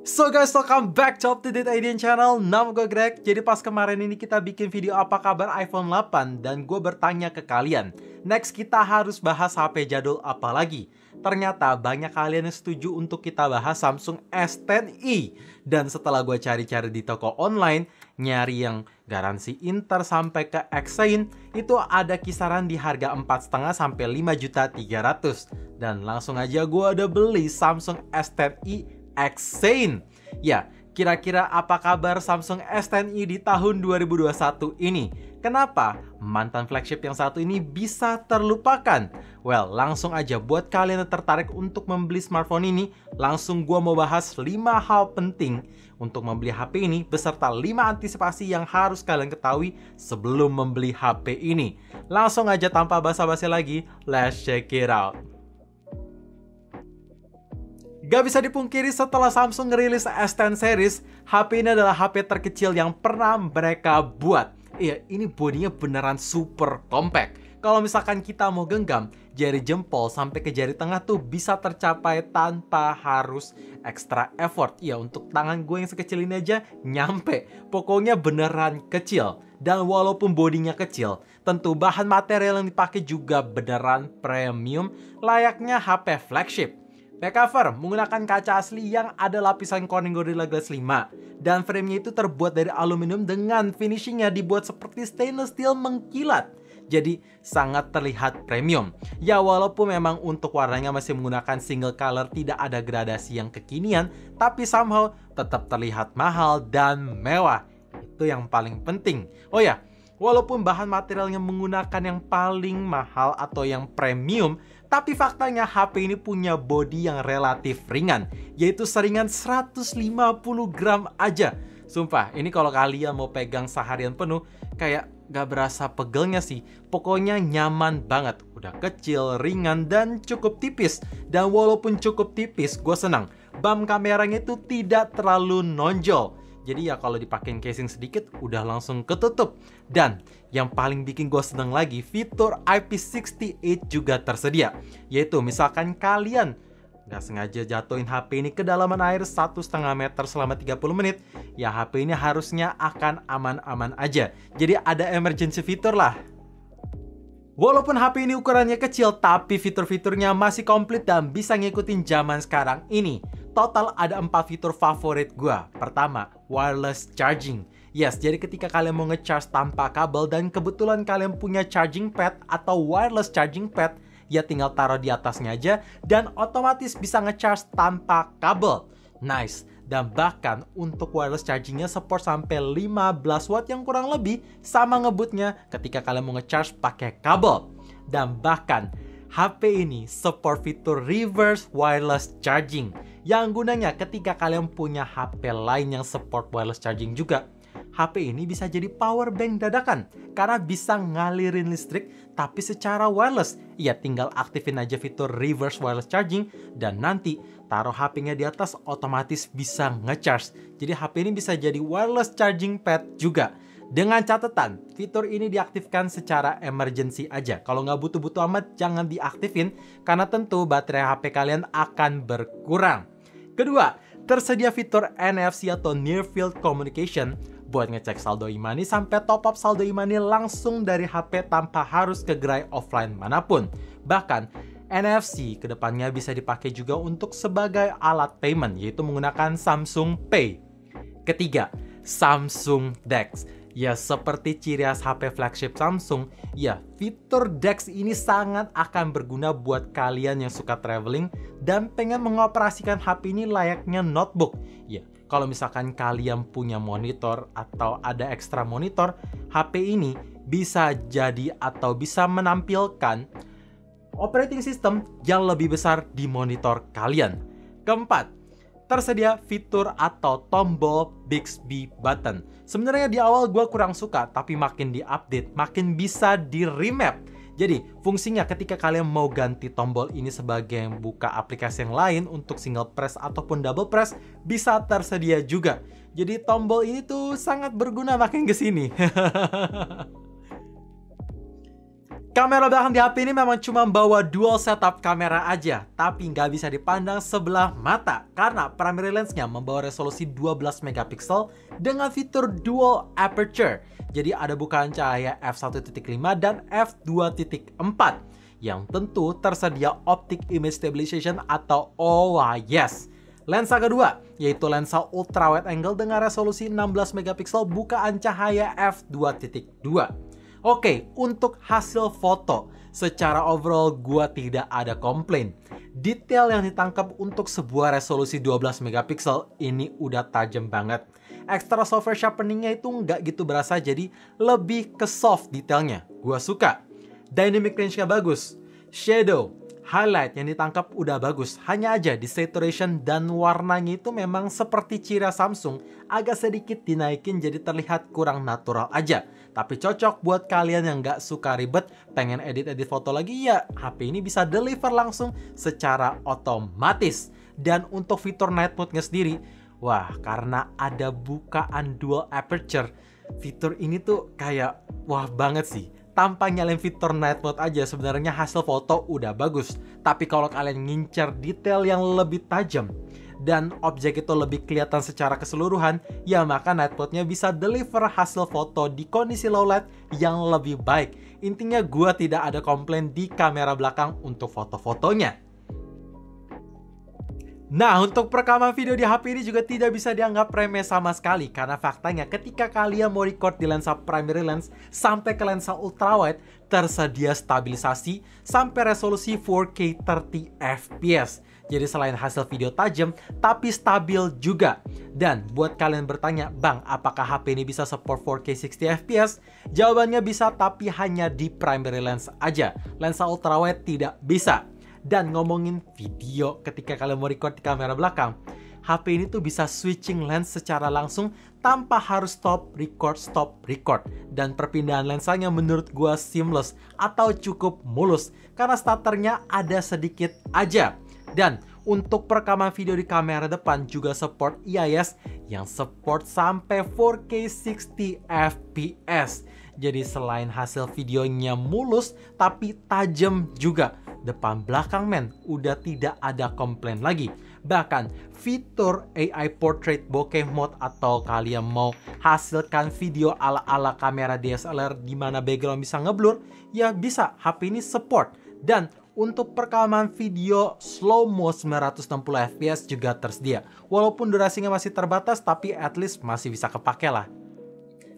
So guys, welcome back to Up To Date IDN Channel. Nama gue Greg. Jadi pas kemarin ini kita bikin video apa kabar iPhone 8 dan gue bertanya ke kalian, next kita harus bahas HP jadul apa lagi? Ternyata banyak kalian yang setuju untuk kita bahas Samsung S10e. Dan setelah gue cari-cari di toko online, nyari yang garansi Inter sampai ke Exynos, itu ada kisaran di harga 4,5 sampai 5.300.000. Dan langsung aja gue udah beli Samsung S10e Exynos. Ya, kira-kira apa kabar Samsung S10e di tahun 2021 ini? Kenapa mantan flagship yang satu ini bisa terlupakan? Well, langsung aja buat kalian yang tertarik untuk membeli smartphone ini, langsung gua mau bahas 5 hal penting untuk membeli HP ini beserta 5 antisipasi yang harus kalian ketahui sebelum membeli HP ini. Langsung aja tanpa basa-basi lagi, let's check it out. Gak bisa dipungkiri setelah Samsung ngerilis S10 series, HP ini adalah HP terkecil yang pernah mereka buat. Iya, ini bodinya beneran super compact. Kalau misalkan kita mau genggam, jari jempol sampai ke jari tengah tuh bisa tercapai tanpa harus extra effort. Iya, untuk tangan gue yang sekecil ini aja nyampe. Pokoknya beneran kecil. Dan walaupun bodinya kecil, tentu bahan material yang dipakai juga beneran premium, layaknya HP flagship. Back cover menggunakan kaca asli yang ada lapisan Corning Gorilla Glass 5. Dan framenya itu terbuat dari aluminium dengan finishingnya dibuat seperti stainless steel mengkilat. Jadi sangat terlihat premium. Ya walaupun memang untuk warnanya masih menggunakan single color, tidak ada gradasi yang kekinian, tapi somehow tetap terlihat mahal dan mewah. Itu yang paling penting. Oh ya, walaupun bahan materialnya menggunakan yang paling mahal atau yang premium, tapi faktanya HP ini punya bodi yang relatif ringan, yaitu seringan 150 gram aja. Sumpah, ini kalau kalian mau pegang seharian penuh, kayak gak berasa pegelnya sih. Pokoknya nyaman banget, udah kecil, ringan, dan cukup tipis. Dan walaupun cukup tipis, gue senang. Bump kameranya itu tidak terlalu nonjol. Jadi ya kalau dipakein casing sedikit udah langsung ketutup. Dan yang paling bikin gue seneng lagi, fitur IP68 juga tersedia. Yaitu misalkan kalian nggak sengaja jatuhin HP ini ke dalaman air 1,5 meter selama 30 menit, ya HP ini harusnya akan aman-aman aja. Jadi ada emergency fitur lah. Walaupun HP ini ukurannya kecil, tapi fitur-fiturnya masih komplit dan bisa ngikutin zaman sekarang ini. Total ada 4 fitur favorit gue. Pertama, wireless charging. Yes, jadi ketika kalian mau nge-charge tanpa kabel dan kebetulan kalian punya charging pad atau wireless charging pad, ya tinggal taruh di atasnya aja dan otomatis bisa nge-charge tanpa kabel. Nice. Dan bahkan untuk wireless chargingnya support sampai 15 watt yang kurang lebih sama ngebutnya ketika kalian mau nge-charge pakai kabel. Dan bahkan HP ini support fitur reverse wireless charging yang gunanya ketika kalian punya HP lain yang support wireless charging juga, HP ini bisa jadi power bank dadakan karena bisa ngalirin listrik tapi secara wireless. Ya tinggal aktifin aja fitur reverse wireless charging dan nanti taruh HP-nya di atas otomatis bisa nge-charge. Jadi HP ini bisa jadi wireless charging pad juga. Dengan catatan, fitur ini diaktifkan secara emergency aja. Kalau nggak butuh-butuh amat, jangan diaktifin karena tentu baterai HP kalian akan berkurang. Kedua, tersedia fitur NFC atau Near Field Communication buat ngecek saldo e-money sampai top up saldo e-money langsung dari HP tanpa harus ke gerai offline manapun. Bahkan, NFC kedepannya bisa dipakai juga untuk sebagai alat payment, yaitu menggunakan Samsung Pay. Ketiga, Samsung DeX. Ya, seperti ciri khas HP flagship Samsung, ya fitur DeX ini sangat akan berguna buat kalian yang suka traveling dan pengen mengoperasikan HP ini layaknya notebook. Ya, kalau misalkan kalian punya monitor atau ada ekstra monitor, HP ini bisa jadi atau bisa menampilkan operating system yang lebih besar di monitor kalian. Keempat, tersedia fitur atau tombol Bixby button. Sebenarnya di awal gue kurang suka, tapi makin di-update, makin bisa di-remap. Jadi, fungsinya ketika kalian mau ganti tombol ini sebagai buka aplikasi yang lain untuk single press ataupun double press, bisa tersedia juga. Jadi, tombol ini tuh sangat berguna makin kesini. Kamera belakang di HP ini memang cuma bawa dual setup kamera aja, tapi nggak bisa dipandang sebelah mata karena primary lensnya membawa resolusi 12 megapiksel dengan fitur dual aperture. Jadi ada bukaan cahaya f1.5 dan f2.4 yang tentu tersedia optic image stabilization atau OIS. Lensa kedua yaitu lensa ultra wide angle dengan resolusi 16 megapiksel bukaan cahaya f2.2. Oke, untuk hasil foto, secara overall gua tidak ada komplain. Detail yang ditangkap untuk sebuah resolusi 12 megapiksel ini udah tajam banget. Extra software sharpeningnya itu nggak gitu berasa, jadi lebih ke soft detailnya. Gua suka. Dynamic range-nya bagus. Shadow, highlight yang ditangkap udah bagus. Hanya aja di saturation dan warnanya itu memang seperti ciri Samsung, agak sedikit dinaikin jadi terlihat kurang natural aja. Tapi cocok buat kalian yang nggak suka ribet, pengen edit-edit foto lagi, ya HP ini bisa deliver langsung secara otomatis. Dan untuk fitur night mode-nya sendiri, wah, karena ada bukaan dual aperture, fitur ini tuh kayak wah banget sih. Tanpa nyalain fitur night mode aja sebenarnya hasil foto udah bagus. Tapi kalau kalian ngincer detail yang lebih tajam dan objek itu lebih kelihatan secara keseluruhan, ya maka night mode-nya bisa deliver hasil foto di kondisi low light yang lebih baik. Intinya gua tidak ada komplain di kamera belakang untuk foto-fotonya. Nah, untuk perekaman video di HP ini juga tidak bisa dianggap remeh sama sekali, karena faktanya ketika kalian mau record di lensa primary lens sampai ke lensa ultrawide, tersedia stabilisasi sampai resolusi 4K 30 fps. Jadi selain hasil video tajam, tapi stabil juga. Dan buat kalian bertanya, bang, apakah HP ini bisa support 4K 60 fps? Jawabannya bisa, tapi hanya di primary lens aja. Lensa ultrawide tidak bisa. Dan ngomongin video ketika kalian mau record di kamera belakang, HP ini tuh bisa switching lens secara langsung tanpa harus stop record. Dan perpindahan lensanya menurut gua seamless atau cukup mulus karena starternya ada sedikit aja. Dan untuk perekaman video di kamera depan juga support EIS yang support sampai 4K 60 fps. Jadi selain hasil videonya mulus tapi tajam juga. Depan belakang men, udah tidak ada komplain lagi. Bahkan fitur AI Portrait Bokeh Mode atau kalian mau hasilkan video ala-ala kamera DSLR di mana background bisa ngeblur, ya bisa, HP ini support. Dan untuk perekaman video slow mo 960 fps juga tersedia. Walaupun durasinya masih terbatas, tapi at least masih bisa kepake lah.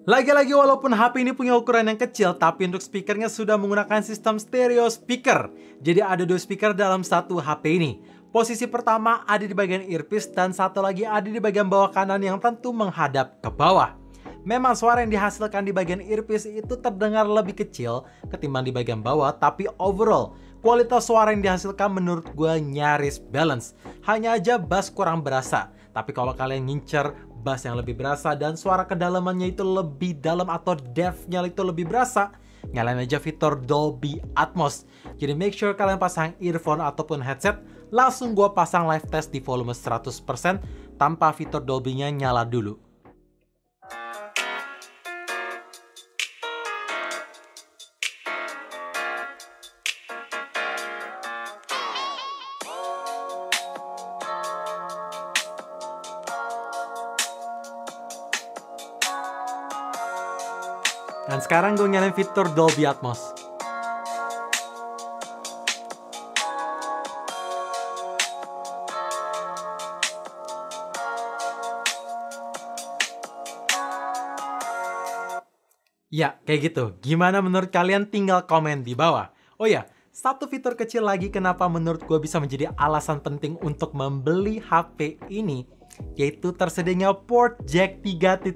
Lagi-lagi walaupun HP ini punya ukuran yang kecil, tapi untuk speakernya sudah menggunakan sistem stereo speaker. Jadi ada 2 speaker dalam satu HP ini. Posisi pertama ada di bagian earpiece dan satu lagi ada di bagian bawah kanan yang tentu menghadap ke bawah. Memang suara yang dihasilkan di bagian earpiece itu terdengar lebih kecil ketimbang di bagian bawah, tapi overall kualitas suara yang dihasilkan menurut gue nyaris balance. Hanya aja bass kurang berasa. Tapi kalau kalian ngincer bass yang lebih berasa dan suara kedalamannya itu lebih dalam atau depth-nya itu lebih berasa, nyalain aja fitur Dolby Atmos. Jadi make sure kalian pasang earphone ataupun headset. Langsung gue pasang live test di volume 100% tanpa fitur Dolby-nya nyala dulu. Dan sekarang gue nyalain fitur Dolby Atmos. Ya, kayak gitu. Gimana menurut kalian? Tinggal komen di bawah. Oh ya, satu fitur kecil lagi kenapa menurut gue bisa menjadi alasan penting untuk membeli HP ini, yaitu tersedianya port jack 3.5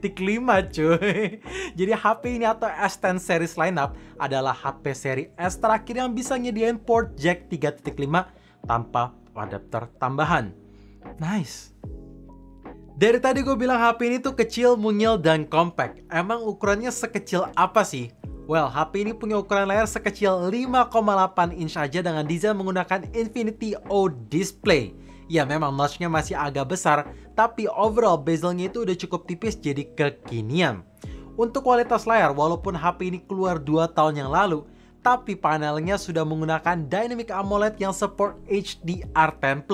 cuy. Jadi HP ini atau S10 series lineup adalah HP seri S terakhir yang bisa nyediain port jack 3.5 tanpa adapter tambahan. Nice. Dari tadi gue bilang HP ini tuh kecil, mungil, dan compact. Emang ukurannya sekecil apa sih? Well, HP ini punya ukuran layar sekecil 5,8 inch aja dengan desain menggunakan Infinity O display. Ya memang notch-nya masih agak besar, tapi overall bezelnya itu udah cukup tipis jadi kekinian. Untuk kualitas layar, walaupun HP ini keluar 2 tahun yang lalu, tapi panelnya sudah menggunakan Dynamic AMOLED yang support HDR10+.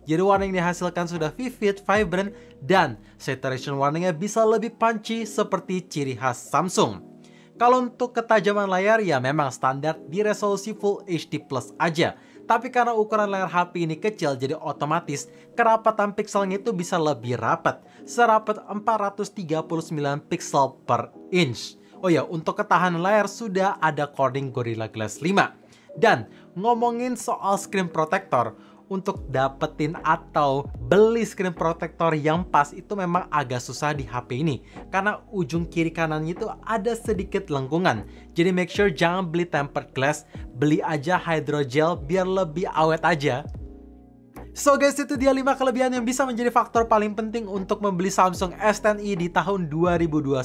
Jadi warna yang dihasilkan sudah vivid, vibrant, dan saturation warnanya bisa lebih punchy seperti ciri khas Samsung. Kalau untuk ketajaman layar ya memang standar di resolusi Full HD Plus aja. Tapi karena ukuran layar HP ini kecil, jadi otomatis kerapatan pikselnya itu bisa lebih rapat, serapat 439 pixel per inch. Oh ya, untuk ketahanan layar sudah ada Corning Gorilla Glass 5. Dan ngomongin soal screen protector, untuk dapetin atau beli screen protector yang pas itu memang agak susah di HP ini. Karena ujung kiri kanannya itu ada sedikit lengkungan. Jadi make sure jangan beli tempered glass, beli aja hydrogel biar lebih awet aja. So guys, itu dia 5 kelebihan yang bisa menjadi faktor paling penting untuk membeli Samsung S10e di tahun 2021.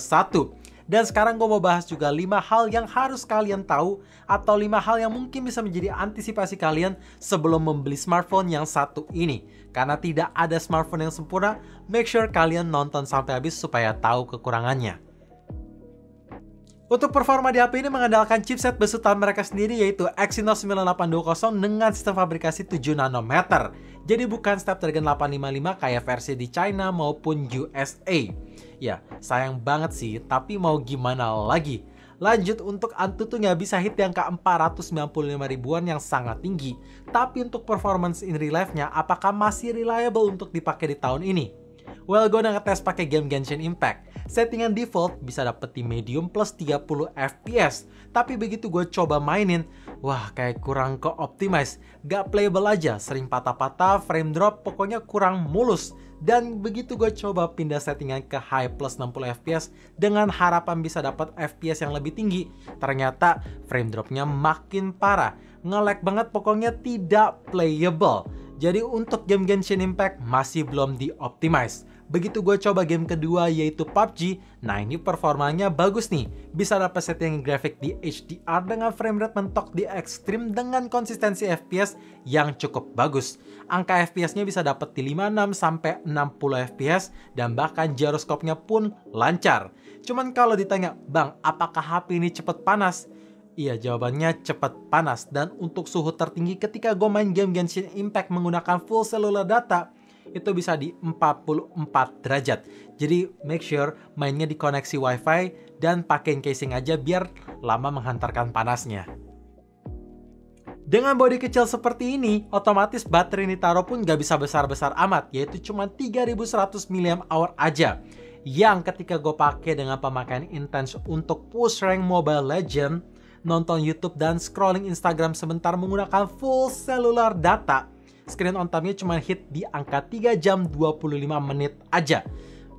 Dan sekarang gue mau bahas juga 5 hal yang harus kalian tahu atau 5 hal yang mungkin bisa menjadi antisipasi kalian sebelum membeli smartphone yang satu ini. Karena tidak ada smartphone yang sempurna, make sure kalian nonton sampai habis supaya tahu kekurangannya. Untuk performa di HP ini mengandalkan chipset besutan mereka sendiri yaitu Exynos 9820 dengan sistem fabrikasi 7 nanometer. Jadi bukan Snapdragon 855 kayak versi di China maupun USA. Ya, sayang banget sih, tapi mau gimana lagi. Lanjut, untuk Antutu nggak bisa hit di angka 495 ribuan yang sangat tinggi. Tapi untuk performance in real life-nya, apakah masih reliable untuk dipakai di tahun ini? Well, gue udah ngetes pakai game Genshin Impact. Settingan default bisa dapet di medium plus 30 fps. Tapi begitu gue coba mainin, wah kayak kurang ke-optimize. Gak playable aja, sering patah-patah, frame drop, pokoknya kurang mulus. Dan begitu gue coba pindah settingan ke high plus 60 fps dengan harapan bisa dapat fps yang lebih tinggi, ternyata frame dropnya makin parah. Nge-lag banget, pokoknya tidak playable. Jadi untuk game Genshin Impact masih belum di-optimize. Begitu gue coba game kedua yaitu PUBG, nah ini performanya bagus nih. Bisa dapat setting grafik di HDR dengan frame rate mentok di ekstrim dengan konsistensi FPS yang cukup bagus. Angka FPS-nya bisa dapat di 56 sampai 60 FPS dan bahkan gyroscope-nya pun lancar. Cuman kalau ditanya, "Bang, apakah HP ini cepat panas?" Iya, jawabannya cepat panas. Dan untuk suhu tertinggi ketika gue main game Genshin Impact menggunakan full cellular data, itu bisa di 44 derajat. Jadi make sure mainnya dikoneksi wifi dan pakein casing aja biar lama menghantarkan panasnya. Dengan bodi kecil seperti ini, otomatis baterai ini taruh pun gak bisa besar-besar amat, yaitu cuma 3100 mAh aja. Yang ketika gue pakai dengan pemakaian intens untuk push rank Mobile Legends, nonton YouTube dan scrolling Instagram sebentar menggunakan full cellular data, screen on time-nya cuma hit di angka 3 jam 25 menit aja.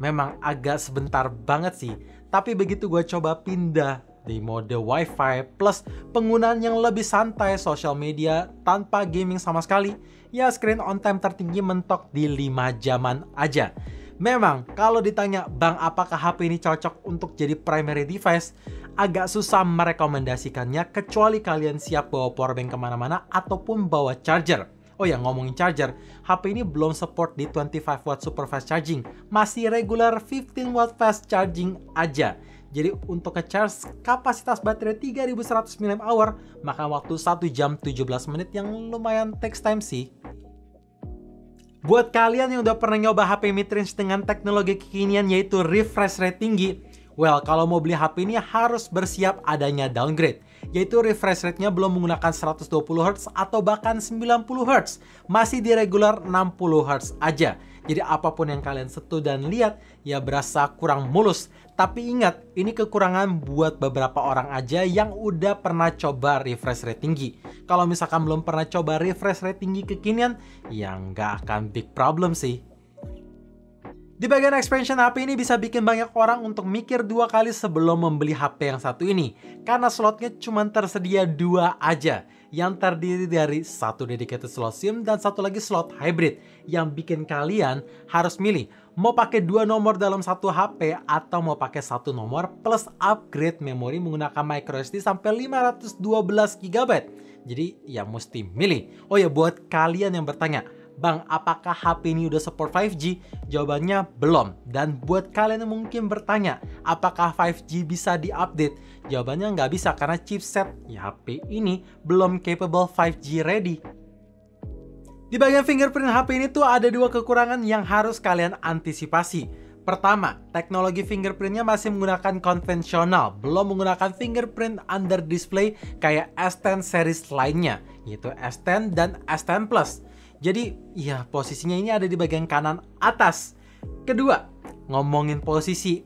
Memang agak sebentar banget sih, tapi begitu gue coba pindah di mode wifi plus penggunaan yang lebih santai social media tanpa gaming sama sekali, ya screen on time tertinggi mentok di 5 jaman aja. Memang kalau ditanya, "Bang, apakah HP ini cocok untuk jadi primary device?" Agak susah merekomendasikannya kecuali kalian siap bawa powerbank kemana-mana ataupun bawa charger. Oh ya, ngomongin charger, HP ini belum support di 25 watt super fast charging, masih regular 15 watt fast charging aja. Jadi untuk nge-charge kapasitas baterai 3100 mAh makan waktu 1 jam 17 menit yang lumayan takes time sih. Buat kalian yang udah pernah nyoba HP mid-range dengan teknologi kekinian yaitu refresh rate tinggi, well, kalau mau beli HP ini harus bersiap adanya downgrade, yaitu refresh rate-nya belum menggunakan 120Hz atau bahkan 90Hz, masih di regular 60Hz aja. Jadi apapun yang kalian sentuh dan lihat, ya berasa kurang mulus. Tapi ingat, ini kekurangan buat beberapa orang aja yang udah pernah coba refresh rate tinggi. Kalau misalkan belum pernah coba refresh rate tinggi kekinian, ya nggak akan big problem sih. Di bagian expansion HP ini bisa bikin banyak orang untuk mikir 2 kali sebelum membeli HP yang satu ini. Karena slotnya cuma tersedia 2 aja. Yang terdiri dari satu dedicated slot SIM dan satu lagi slot hybrid. Yang bikin kalian harus milih mau pakai 2 nomor dalam satu HP atau mau pakai 1 nomor plus upgrade memori menggunakan microSD sampai 512 GB. Jadi ya mesti milih. Oh ya, buat kalian yang bertanya, "Bang, apakah HP ini udah support 5G? Jawabannya belum. Dan buat kalian yang mungkin bertanya, apakah 5G bisa diupdate? Jawabannya nggak bisa karena chipset HP ini belum capable 5G ready. Di bagian fingerprint HP ini tuh ada dua kekurangan yang harus kalian antisipasi. Pertama, teknologi fingerprintnya masih menggunakan konvensional, belum menggunakan fingerprint under display kayak S10 series lainnya, yaitu S10 dan S10 Plus. Jadi, ya posisinya ini ada di bagian kanan atas. Kedua, ngomongin posisi,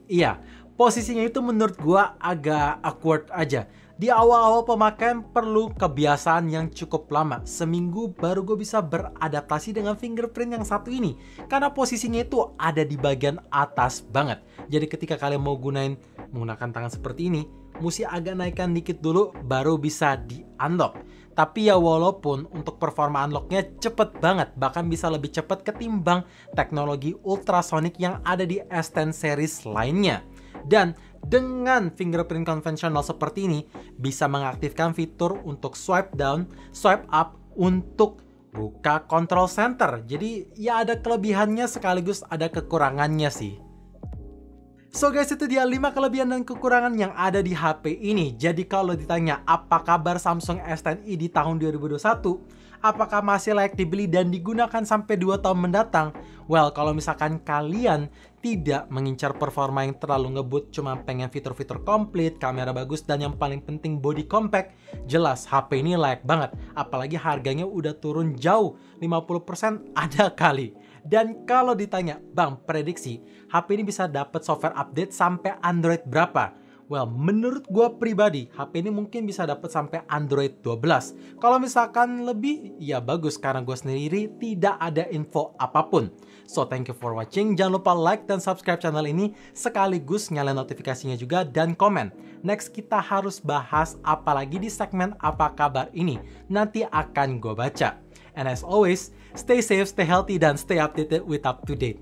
posisinya itu menurut gua agak awkward aja. Di awal-awal pemakaian perlu kebiasaan yang cukup lama. Seminggu baru gue bisa beradaptasi dengan fingerprint yang satu ini. Karena posisinya itu ada di bagian atas banget. Jadi ketika kalian mau menggunakan tangan seperti ini, mesti agak naikkan dikit dulu baru bisa di-unlock. Tapi ya walaupun untuk performa unlocknya cepet banget, bahkan bisa lebih cepat ketimbang teknologi ultrasonic yang ada di S10 series lainnya. Dan dengan fingerprint konvensional seperti ini, bisa mengaktifkan fitur untuk swipe down, swipe up untuk buka control center. Jadi ya ada kelebihannya sekaligus ada kekurangannya sih. So guys, itu dia 5 kelebihan dan kekurangan yang ada di HP ini. Jadi kalau ditanya apa kabar Samsung S10e di tahun 2021, apakah masih layak dibeli dan digunakan sampai 2 tahun mendatang? Well, kalau misalkan kalian tidak mengincar performa yang terlalu ngebut, cuma pengen fitur-fitur komplit, kamera bagus, dan yang paling penting body compact, jelas HP ini layak banget. Apalagi harganya udah turun jauh, 50% ada kali. Dan kalau ditanya, Bang, prediksi HP ini bisa dapat software update sampai Android berapa? Well, menurut gue pribadi, HP ini mungkin bisa dapat sampai Android 12. Kalau misalkan lebih, ya bagus karena gue sendiri tidak ada info apapun. So, thank you for watching. Jangan lupa like dan subscribe channel ini, sekaligus nyalain notifikasinya juga dan komen. Next, kita harus bahas apa lagi di segmen apa kabar ini. Nanti akan gue baca. And as always, stay safe, stay healthy, dan stay updated with up to date.